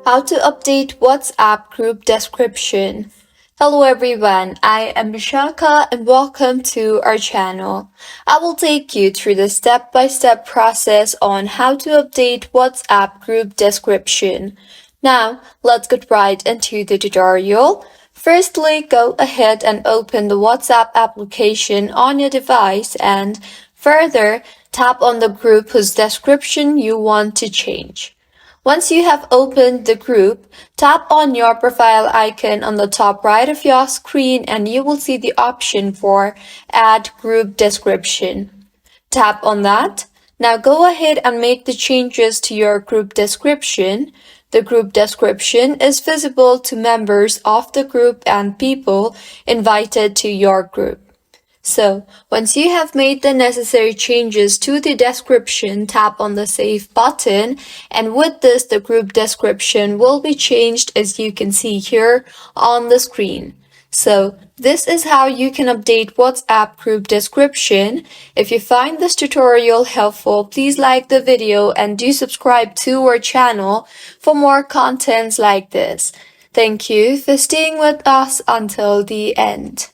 How to update WhatsApp group description. Hello everyone, I am Vishaka and welcome to our channel. I will take you through the step-by-step process on how to update WhatsApp group description. Now, let's get right into the tutorial. Firstly, go ahead and open the WhatsApp application on your device and further tap on the group whose description you want to change. Once you have opened the group, tap on your profile icon on the top right of your screen and you will see the option for Add Group Description. Tap on that. Now go ahead and make the changes to your group description. The group description is visible to members of the group and people invited to your group. So, once you have made the necessary changes to the description, tap on the Save button, and with this, the group description will be changed as you can see here on the screen. So, this is how you can update WhatsApp group description. If you find this tutorial helpful, please like the video and do subscribe to our channel for more contents like this. Thank you for staying with us until the end.